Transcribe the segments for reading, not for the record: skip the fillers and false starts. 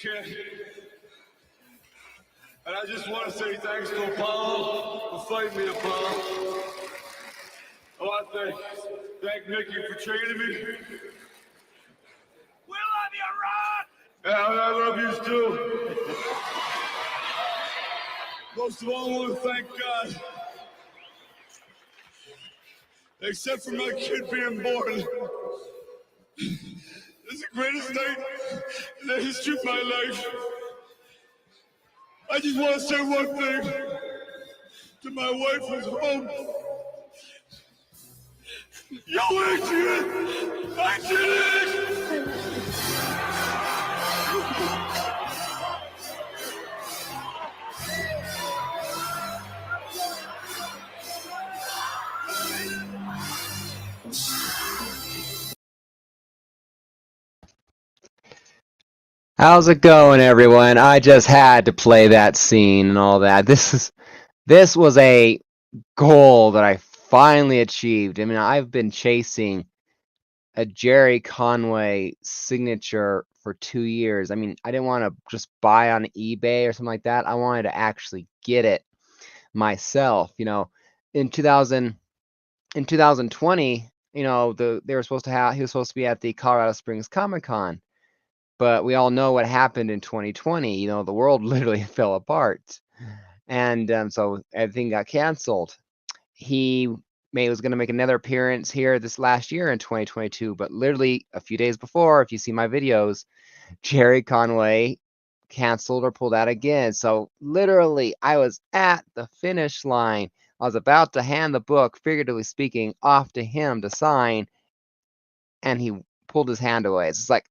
Okay. And I just want to say thanks to Apollo for fighting me, Apollo. I want to thank Mickey for training me. We love you, Ron! Yeah, and I love you too. Most of all, I want to thank God. Except for my kid being born. This is the greatest night in the history of my life. I just want to say one thing to my wife who's home. Yo, Adrian! I did it! How's it going, everyone? I just had to play that scene and all that. This was a goal that I finally achieved. I mean, I've been chasing a Gerry Conway signature for 2 years. I mean, I didn't want to just buy on eBay or something like that. I wanted to actually get it myself. You know, in 2020, you know, they were supposed to have he was supposed to be at the Colorado Springs Comic-Con. But we all know what happened in 2020. You know, the world literally fell apart. And so everything got canceled. He was going to make another appearance here this last year in 2022. But literally a few days before, if you see my videos, Gerry Conway canceled or pulled out again. So literally, I was at the finish line. I was about to hand the book, figuratively speaking, off to him to sign. And he pulled his hand away. It's just like,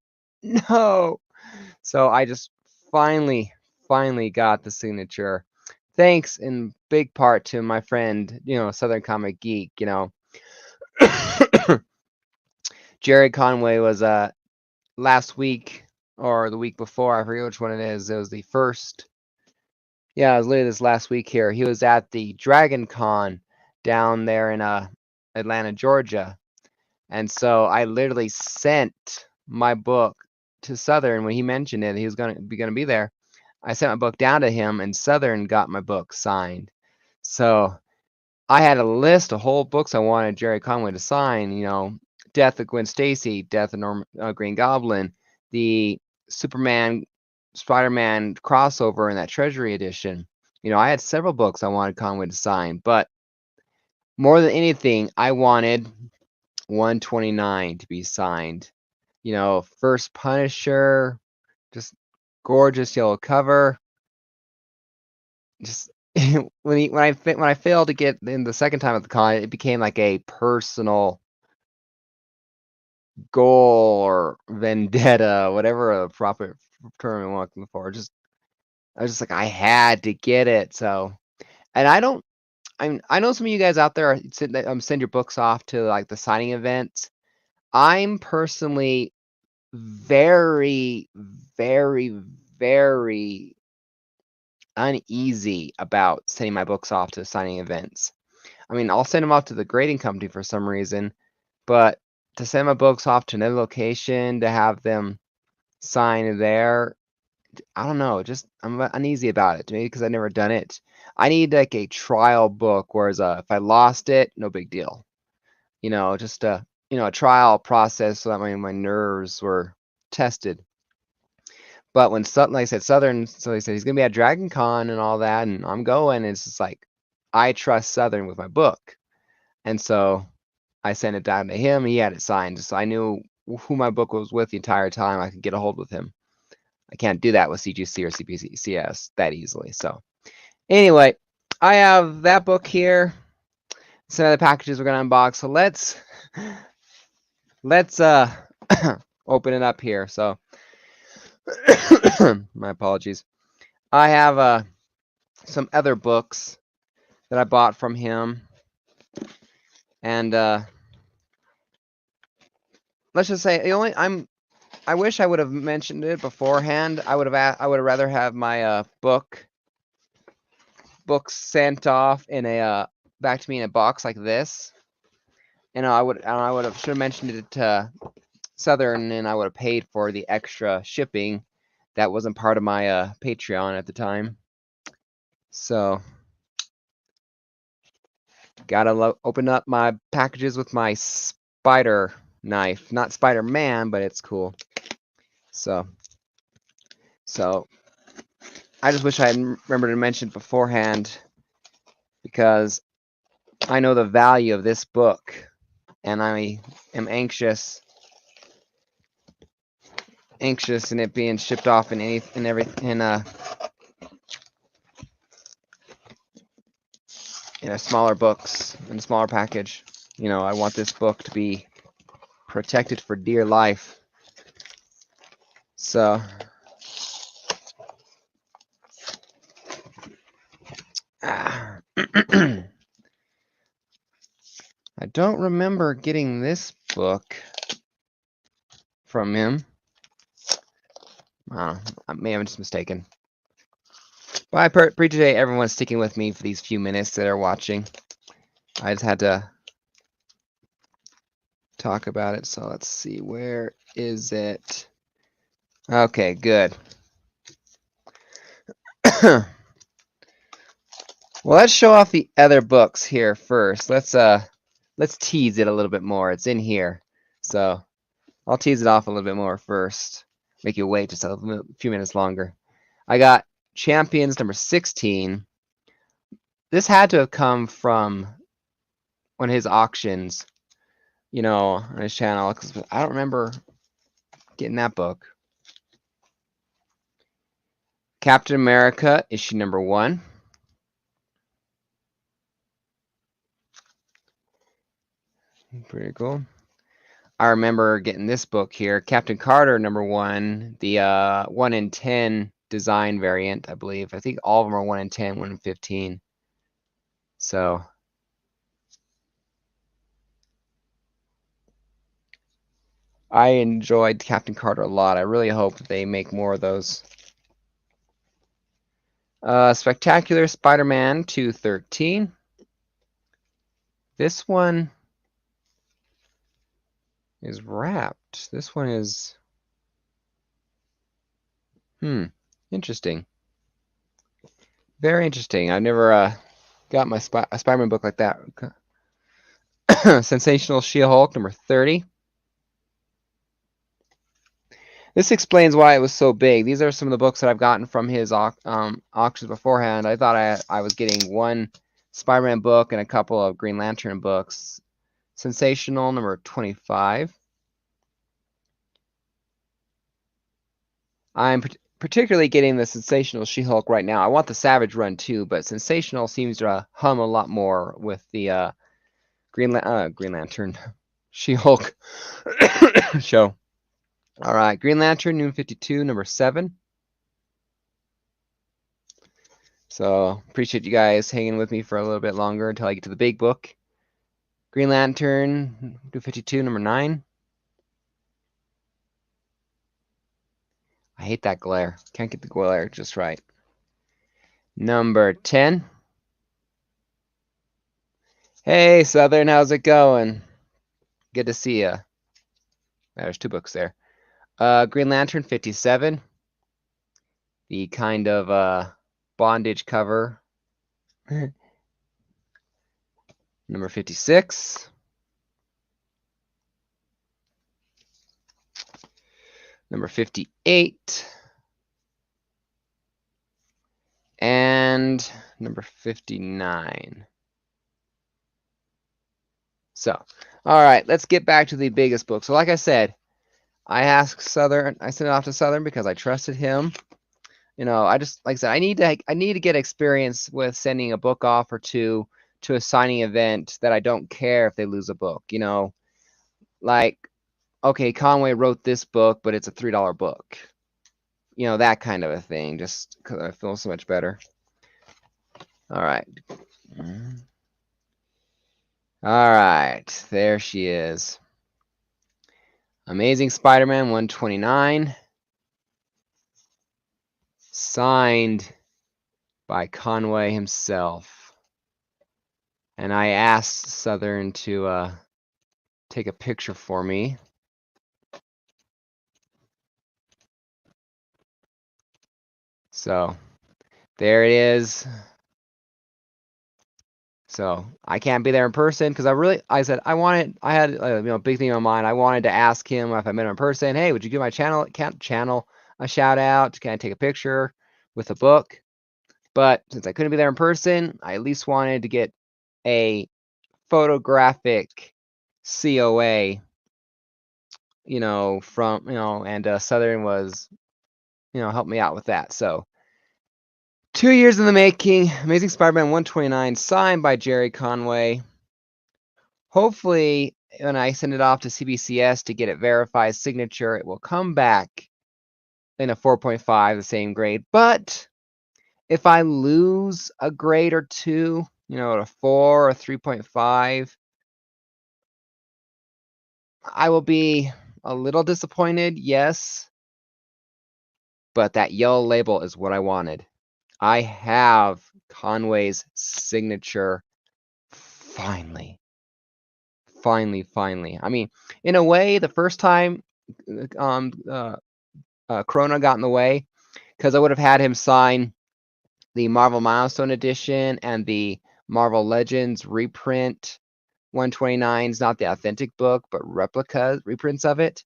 no. So I just finally got the signature. Thanks in big part to my friend, you know, Southern Comic Geek, you know. Gerry Conway was last week or the week before, I forget which one it is. It was the first. Yeah, it was literally this last week here. He was at the Dragon Con down there in Atlanta, Georgia. And so I literally sent my book to Southern when he mentioned it. He was gonna be there. I sent my book down to him, and Southern got my book signed. So I had a list of whole books I wanted Gerry Conway to sign. You know, Death of Gwen Stacy, Death of Green Goblin, the Superman, Spider-Man crossover in that Treasury edition. You know, I had several books I wanted Conway to sign, but more than anything, I wanted 129 to be signed. You know, first Punisher, just gorgeous yellow cover. Just when I failed to get in the second time at the con, it became like a personal goal or vendetta, whatever a proper term I'm looking for. I was just like, I had to get it. So, and I know some of you guys out there send your books off to like the signing events. I'm personally very, very, very uneasy about sending my books off to signing events. I mean, I'll send them off to the grading company for some reason, but to send my books off to another location to have them sign there, I don't know. Just I'm uneasy about it, maybe because I've never done it. I need like a trial book, whereas if I lost it, no big deal. You know, just a trial process so that my nerves were tested. But when like I said, Southern, so he said he's gonna be at Dragon Con and all that, and I'm going. And it's just like I trust Southern with my book, and so I sent it down to him. He had it signed, so I knew who my book was with the entire time. I could get a hold with him. I can't do that with CGC or CPCS that easily. So anyway, I have that book here. Some other packages we're gonna unbox. So let's open it up here. So my apologies. I have some other books that I bought from him, and let's just say I wish I would have mentioned it beforehand. I would have rather have my books sent off in a back to me in a box like this. And I would have should have mentioned it to Southern, and I would have paid for the extra shipping. that wasn't part of my Patreon at the time. So gotta open up my packages with my spider knife. Not Spider-Man, but it's cool. So I just wish I had remembered to mention beforehand, because I know the value of this book, and I am anxious in it being shipped off in a smaller books, in a smaller package. You know, I want this book to be protected for dear life. So I don't remember getting this book from him. I may have just mistaken. But I appreciate everyone sticking with me for these few minutes that are watching. I just had to talk about it. So let's see, where is it? Okay, good. Well, let's show off the other books here first. Let's tease it a little bit more. It's in here, so I'll tease it off a little bit more first. Make you wait just a few minutes longer. I got Champions number 16. This had to have come from one of his auctions, you know, on his channel, because I don't remember getting that book. Captain America, issue number 1. Pretty cool. I remember getting this book here, Captain Carter number 1, the 1 in 10 design variant, I believe. I think all of them are 1 in 10, 1 in 15. So I enjoyed Captain Carter a lot. I really hope they make more of those. Spectacular Spider-Man 213. This one is wrapped. This one is interesting. Very interesting. I've never got a Spider-Man book like that. Sensational She-Hulk number 30. This explains why it was so big. These are some of the books that I've gotten from his auctions beforehand. I thought I was getting one Spider-Man book and a couple of Green Lantern books. Sensational number 25. I'm particularly getting the Sensational She-Hulk right now. I want the Savage Run too, but Sensational seems to hum a lot more with the Green Lantern She-Hulk show. All right, Green Lantern, New 52, number 7. So appreciate you guys hanging with me for a little bit longer until I get to the big book. Green Lantern, New 52, number 9. I hate that glare. Can't get the glare just right. Number 10. Hey, Southern, how's it going? Good to see ya. There's 2 books there. Green Lantern 57. The kind of bondage cover. Number 56. Number 58. And number 59. So, all right, let's get back to the biggest book. So like I said, I sent it off to Southern because I trusted him. You know, like I said, I need to get experience with sending a book off or two to a signing event that I don't care if they lose a book. You know, like, okay, Conway wrote this book, but it's a $3 book. You know, that kind of a thing, just because I feel so much better. All right. All right, there she is. Amazing Spider-Man 129. Signed by Conway himself. And I asked Southern to take a picture for me. So there it is. So I can't be there in person because I said I had a big thing on mind. I wanted to ask him if I met him in person. Hey, would you give my channel a shout out? Can I take a picture with a book? But since I couldn't be there in person, I at least wanted to get a photographic COA, from, and Southern was, helped me out with that. So 2 years in the making, Amazing Spider-Man 129, signed by Gerry Conway. Hopefully, when I send it off to CBCS to get it verified signature, it will come back in a 4.5, the same grade. But if I lose a grade or two, a 4 or 3.5, I will be a little disappointed, yes. But that yellow label is what I wanted. I have Conway's signature finally. Finally. I mean, in a way, the first time Corona got in the way, because I would have had him sign the Marvel Milestone Edition and the Marvel Legends reprint 129s, not the authentic book, but reprints of it.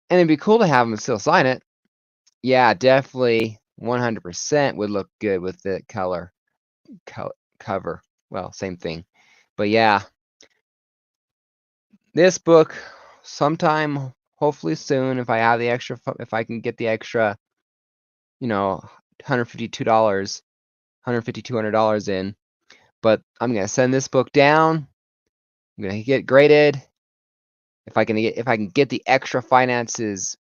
And it'd be cool to have him still sign it. Yeah, definitely 100% would look good with the cover. Well, same thing. But yeah, this book sometime, hopefully soon, if I have the extra, if I can get the extra, $152, $200 in. But I'm gonna send this book down. I'm gonna get graded. If I can get the extra finances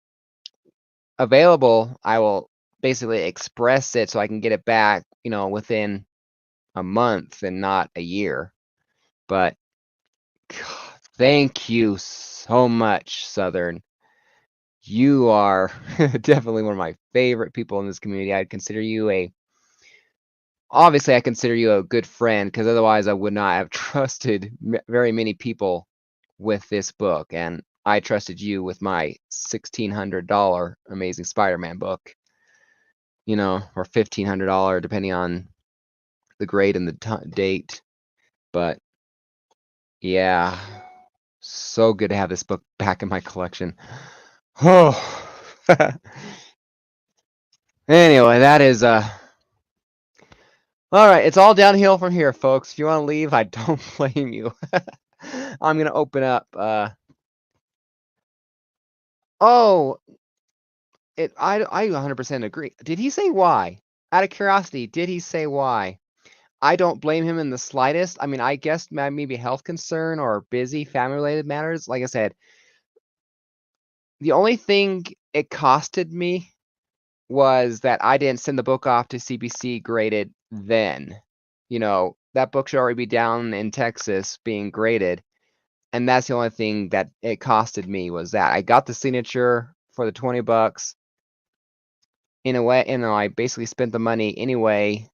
available, I will basically express it so I can get it back, within a month and not a year. But God, thank you so much, Southern. You are definitely one of my favorite people in this community. Obviously I consider you a good friend, because otherwise I would not have trusted very many people with this book, and I trusted you with my $1,600 Amazing Spider-Man book, or $1,500 depending on the grade and the date. But yeah, so good to have this book back in my collection. Oh. Anyway, that is all right. It's all downhill from here, folks. If you want to leave, I don't blame you. I'm gonna open up. Oh, I 100% agree. Did he say why? Out of curiosity, did he say why? I don't blame him in the slightest. I mean, I guess maybe health concern or busy family-related matters. Like I said, the only thing it costed me was that I didn't send the book off to CBC graded then. That book should already be down in Texas being graded. And that's the only thing that it costed me, was that I got the signature for the $20. In a way, I basically spent the money anyway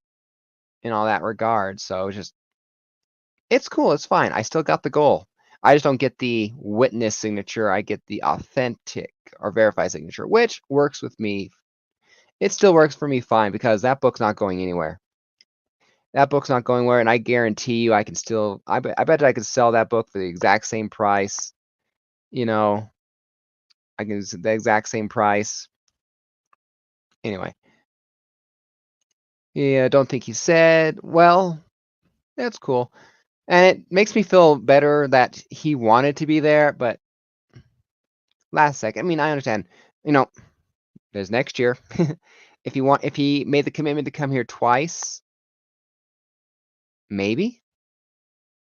in all that regard. So it's cool. It's fine. I still got the goal. I just don't get the witness signature. I get the authentic or verified signature, which works with me. It still works for me fine, because that book's not going anywhere. That book's not going anywhere, and I guarantee you I can still, I bet I could sell that book for the exact same price. I can the exact same price. Anyway. Yeah, I don't think he said. Well, that's cool. And it makes me feel better that he wanted to be there, but last second. I mean, I understand. There's next year. If he made the commitment to come here twice, maybe.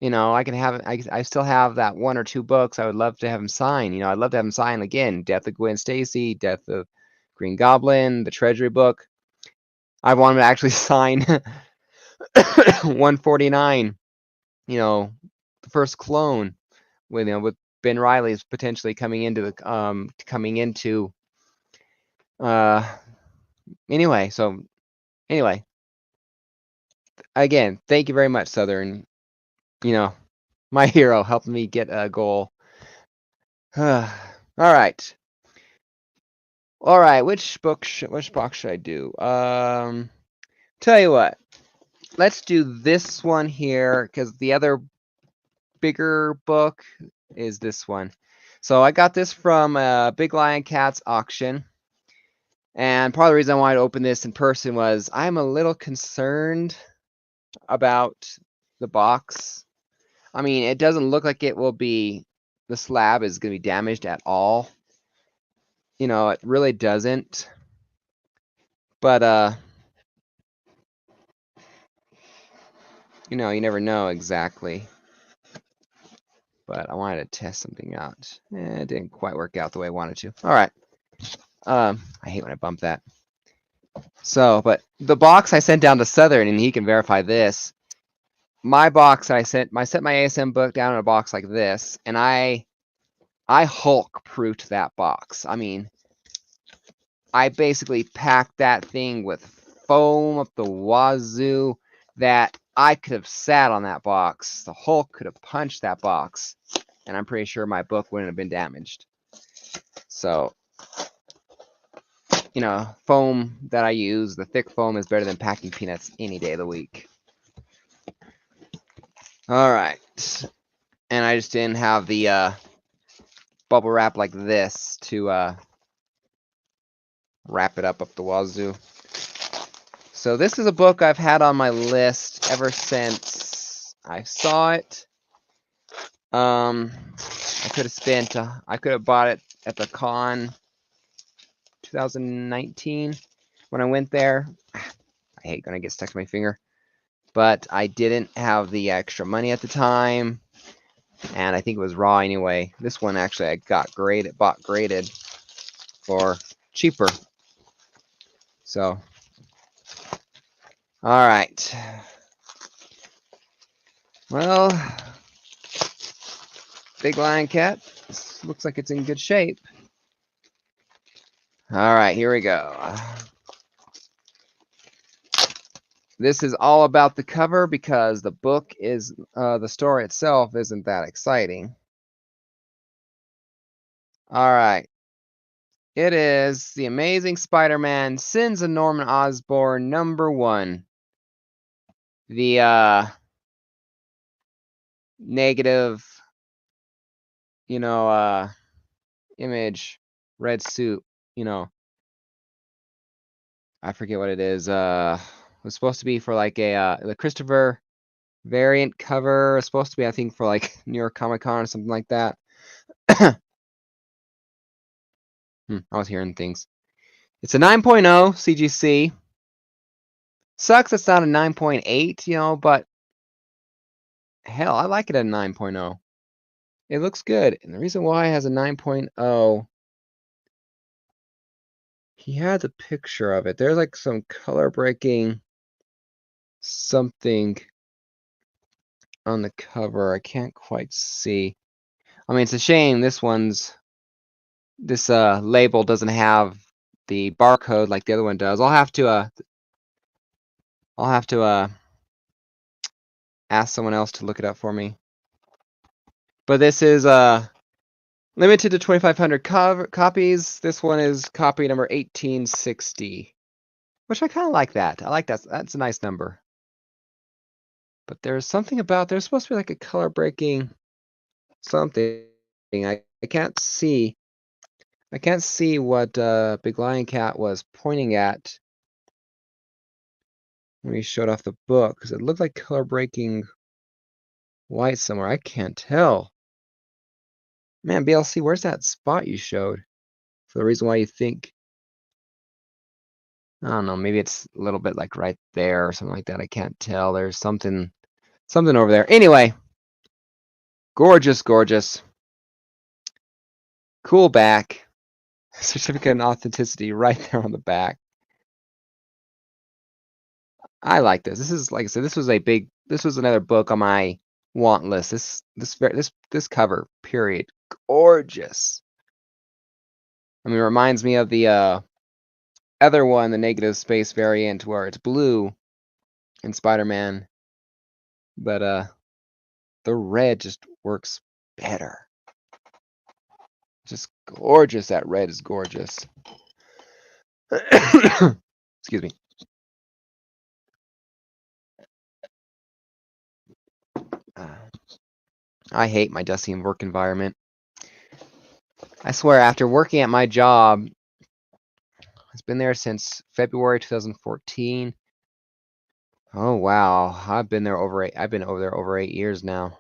I can have. I still have that 1 or 2 books I would love to have him sign. I'd love to have him sign again. Death of Gwen Stacy, Death of Green Goblin, the Treasury book. I want him to actually sign 149. The first clone with Ben Reilly's potentially coming into anyway. So anyway, again, thank you very much, Southern. My hero, helping me get a goal. All right. All right, which box should I do? Tell you what. Let's do this one here because the other bigger book is this one. So I got this from Big Lion Cat's auction. And part of the reason I wanted to open this in person was I'm a little concerned about the box. I mean, it doesn't look like it will be, the slab is going to be damaged at all. You know, it really doesn't. But, you know, you never know exactly. But I wanted to test something out. It didn't quite work out the way I wanted to. All right. I hate when I bump that. So, but the box I sent down to Southern, and he can verify this. My box I sent my ASM book down in a box like this, and I Hulk proofed that box. I mean, I basically packed that thing with foam up the wazoo that I could have sat on that box. The Hulk could have punched that box, and I'm pretty sure my book wouldn't have been damaged. So, you know, foam that I use, the thick foam is better than packing peanuts any day of the week. All right. And I just didn't have the bubble wrap like this to wrap it up the wazoo. So this is a book I've had on my list ever since I saw it. I could have bought it at the con 2019 when I went there. I hate when I get stuck to my finger. But I didn't have the extra money at the time, and I think it was raw anyway. This one actually I bought graded for cheaper. So, all right. Well, Big Lion Cat, this looks like it's in good shape. All right, here we go. This is all about the cover because the book is, the story itself isn't that exciting. All right. It is The Amazing Spider-Man, Sins of Norman Osborn, #1. The negative, you know, image, red suit, you know. I forget what it is. It was supposed to be for like the Christopher variant cover. It's supposed to be, I think, for like New York Comic Con or something like that. I was hearing things. It's a 9.0 CGC. Sucks it's not a 9.8, you know, but hell, I like it at a 9.0. It looks good. And the reason why it has a 9.0, he had a picture of it. There's like some color breaking something on the cover. I can't quite see. I mean, it's a shame this label doesn't have the barcode like the other one does. I'll have to ask someone else to look it up for me. But this is limited to 2,500 copies. This one is copy number 1860, which I kind of like that. I like that. That's a nice number. But there's something about, there's supposed to be like a color breaking something. I can't see. I can't see what Big Lion Cat was pointing at when he showed off the book, because it looked like color breaking white somewhere. I can't tell. Man, BLC, where's that spot you showed? For the reason why you think, I don't know, maybe it's a little bit like right there or something like that. I can't tell. There's something over there. Anyway, gorgeous, gorgeous. Cool back. Certificate of authenticity right there on the back. I like this. This is, like I said, this was another book on my want list. This cover, period, gorgeous. I mean, it reminds me of the other one, the negative space variant, where it's blue in Spider-Man, but the red just works better. Just gorgeous. That red is gorgeous. Excuse me. I hate my dusty work environment. I swear, after working at my job, it's been there since February 2014. Oh wow, I've been over there over 8 years now.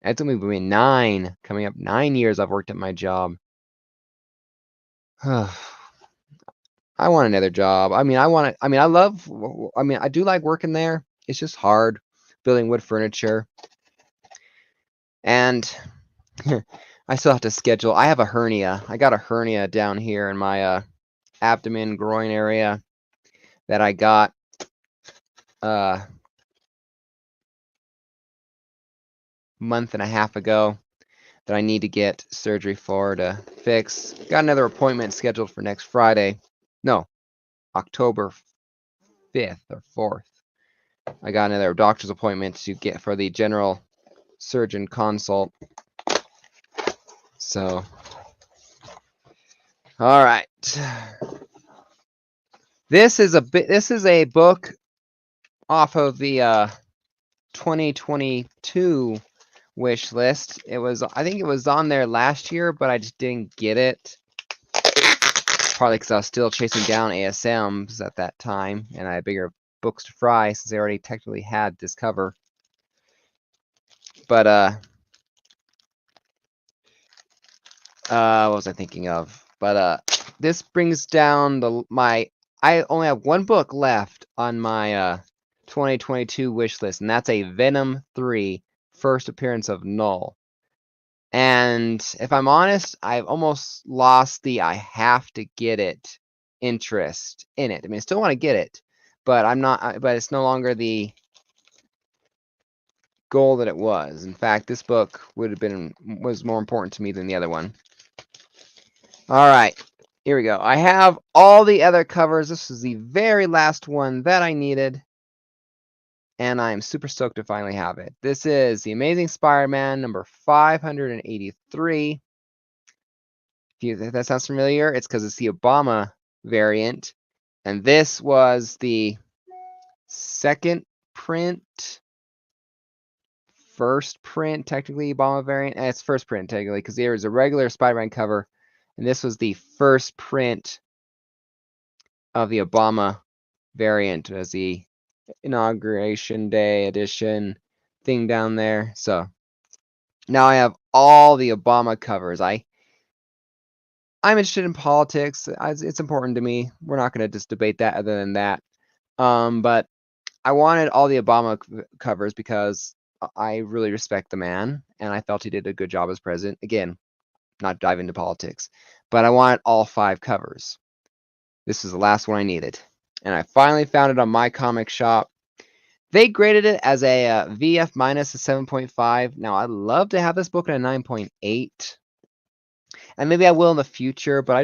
It's only been coming up 9 years I've worked at my job. I want another job. I do like working there. It's just hard building wood furniture. And I still have to schedule. I have a hernia. I got a hernia down here in my abdomen, groin area that I got month and a half ago that I need to get surgery for to fix. Got another appointment scheduled for next Friday. No, October 5th or 4th. I got another doctor's appointment to get for the general surgeon consult. So, all right. This is a book off of the 2022 wish list. I think it was on there last year, but I just didn't get it. Partly because I was still chasing down ASMs at that time, and I had bigger books to fry since they already technically had this cover. But what was I thinking of? But this brings down I only have one book left on my 2022 wish list, and that's a Venom 3 first appearance of Null. And if I'm honest, I've almost lost the I have to get it interest in it. I mean, I still want to get it, but but it's no longer the goal that it was. In fact, this book was more important to me than the other one. All right, here we go. I have all the other covers. This is the very last one that I needed, and I'm super stoked to finally have it. This is The Amazing Spider-Man number 583. If that sounds familiar, it's because it's the Obama variant, and this was the second print, first print, technically Obama variant, and it's first print technically because there was a regular Spider-Man cover, and this was the first print of the Obama variant as the inauguration day edition thing down there. So now I have all the Obama covers. I'm interested in politics. It's important to me. We're not going to just debate that other than that. But I wanted all the Obama covers because I really respect the man, and I felt he did a good job as president. Again, not diving into politics, but I wanted all 5 covers. This is the last one I needed, and I finally found it on My Comic Shop. They graded it as a VF minus, a 7.5. Now, I'd love to have this book at a 9.8. And maybe I will in the future, but I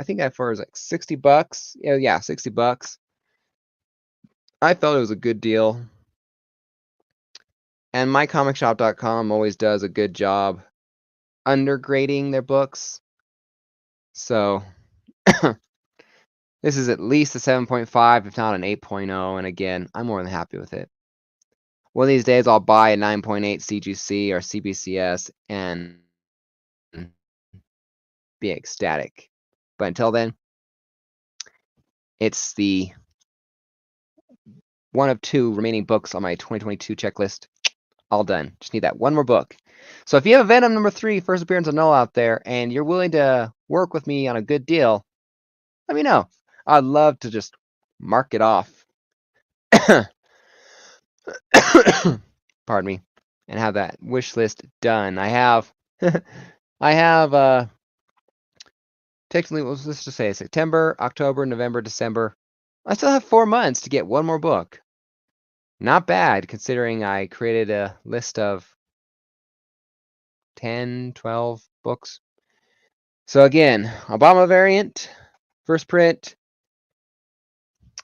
think it was like $60. Yeah, $60. I felt it was a good deal. And mycomicshop.com always does a good job undergrading their books. So this is at least a 7.5, if not an 8.0. And again, I'm more than happy with it. One of these days, I'll buy a 9.8 CGC or CBCS and be ecstatic. But until then, it's the one of 2 remaining books on my 2022 checklist. All done. Just need that one more book. So if you have a Venom number 3 first appearance of Null out there, and you're willing to work with me on a good deal, let me know. I'd love to just mark it off. Pardon me. And have that wish list done. I have technically, let's just say September, October, November, December. I still have 4 months to get one more book. Not bad, considering I created a list of 10, 12 books. So again, Obama variant, first print.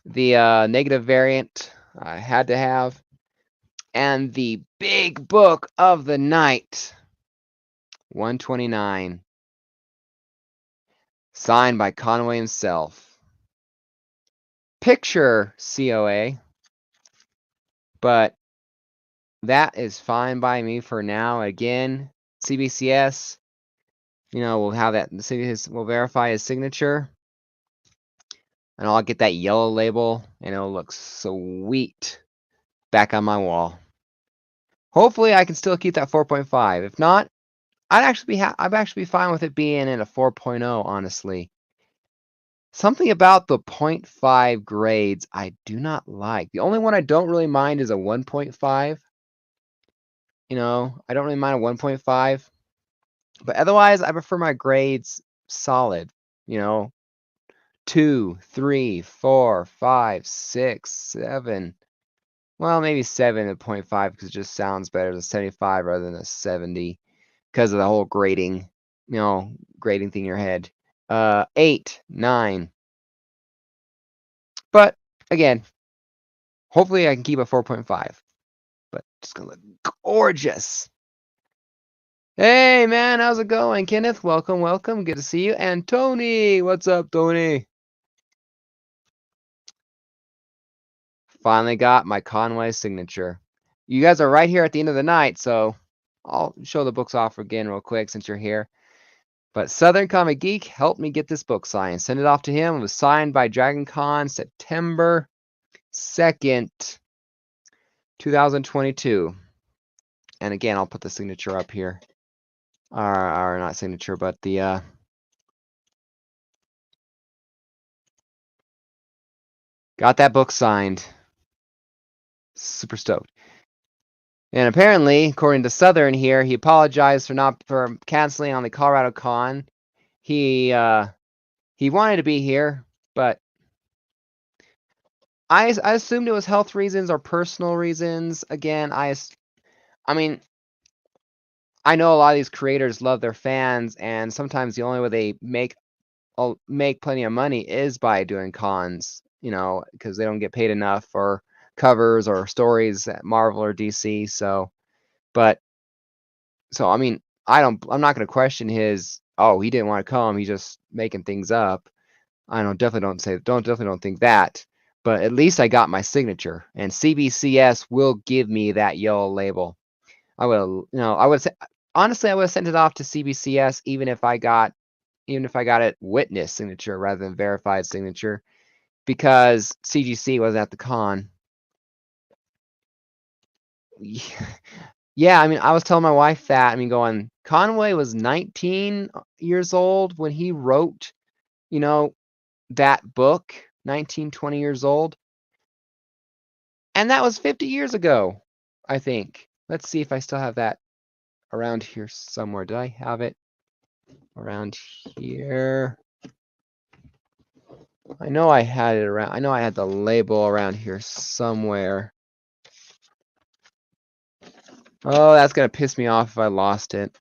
The negative variant I had to have. And the big book of the night, 129. Signed by Conway himself. Picture COA, but that is fine by me for now. Again, CBCS, we'll have that. We'll verify his signature, and I'll get that yellow label, and it'll look sweet back on my wall. Hopefully, I can still keep that 4.5. If not, I'd actually be fine with it being in a 4.0. Honestly, something about the 0.5 grades I do not like. The only one I don't really mind is a 1.5. I don't really mind a 1.5, but otherwise, I prefer my grades solid. 2, 3, 4, 5, 6, 7. Well, maybe 7 at 0.5 because it just sounds better than 75 rather than a 70 because of the whole grading, grading thing in your head. 8, 9. But again, hopefully I can keep a 4.5. But it's gonna look gorgeous. Hey man, how's it going, Kenneth? Welcome, welcome. Good to see you. And Tony, what's up, Tony? Finally got my Conway signature. You guys are right here at the end of the night, so I'll show the books off again real quick since you're here. But Southern Comic Geek helped me get this book signed. Send it off to him. It was signed by Dragon Con September 2nd, 2022. And again, I'll put the signature up here. Or not signature, but the got that book signed. Super stoked. And apparently, according to Southern here, he apologized for canceling on the Colorado Con. He wanted to be here, but I assumed it was health reasons or personal reasons. Again, I mean, I know a lot of these creators love their fans, and sometimes the only way they make plenty of money is by doing cons, because they don't get paid enough for covers or stories at Marvel or DC. So I mean, I'm not going to question his, oh, he didn't want to come, he's just making things up. I definitely don't think that. But at least I got my signature, and CBCS will give me that yellow label. I would say, honestly, I would have sent it off to CBCS even if I got it witness signature rather than verified signature, because CGC wasn't at the con. Yeah, I mean, I was telling my wife that. I mean, going, Conway was 19 years old when he wrote, that book, 19, 20 years old. And that was 50 years ago, I think. Let's see if I still have that around here somewhere. Did I have it around here? I know I had it around. I know I had the label around here somewhere. Oh, that's gonna piss me off if I lost it.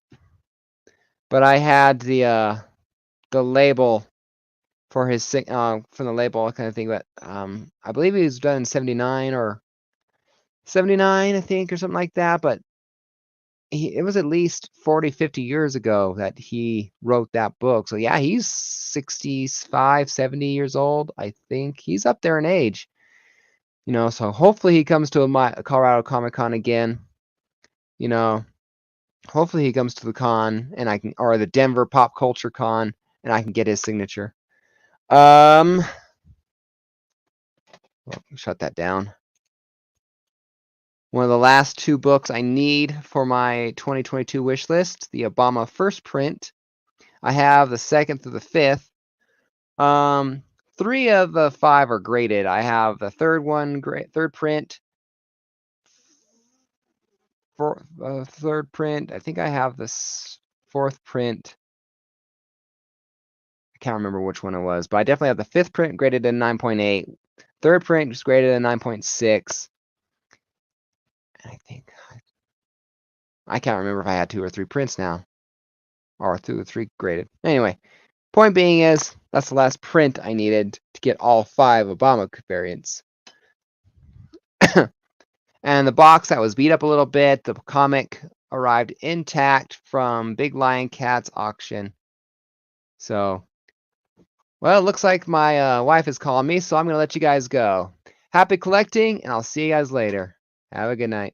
But I had the label for his from the label kind of thing. But I believe he was done in 79 or 79, I think, or something like that. But it was at least 40, 50 years ago that he wrote that book. So yeah, he's 65, 70 years old. I think he's up there in age. So hopefully he comes to a Colorado Comic Con again. Hopefully he comes to the con and or the Denver Pop Culture Con, and I can get his signature. Shut that down. One of the last 2 books I need for my 2022 wish list, the Obama first print. I have the 2nd through the 5th. 3 of the 5 are graded. I have the third print. Third print. I think I have this 4th print. I can't remember which one it was, but I definitely have the 5th print graded in 9.8. 3rd print is graded in 9.6. And I think I can't remember if I had 2 or 3 prints now, or 2 or 3 graded. Anyway, point being is that's the last print I needed to get all 5 Obama variants. And the box that was beat up a little bit, the comic arrived intact from Big Lion Cat's auction. So Well, it looks like my wife is calling me, so I'm going to let you guys go. Happy collecting, and I'll see you guys later. Have a good night.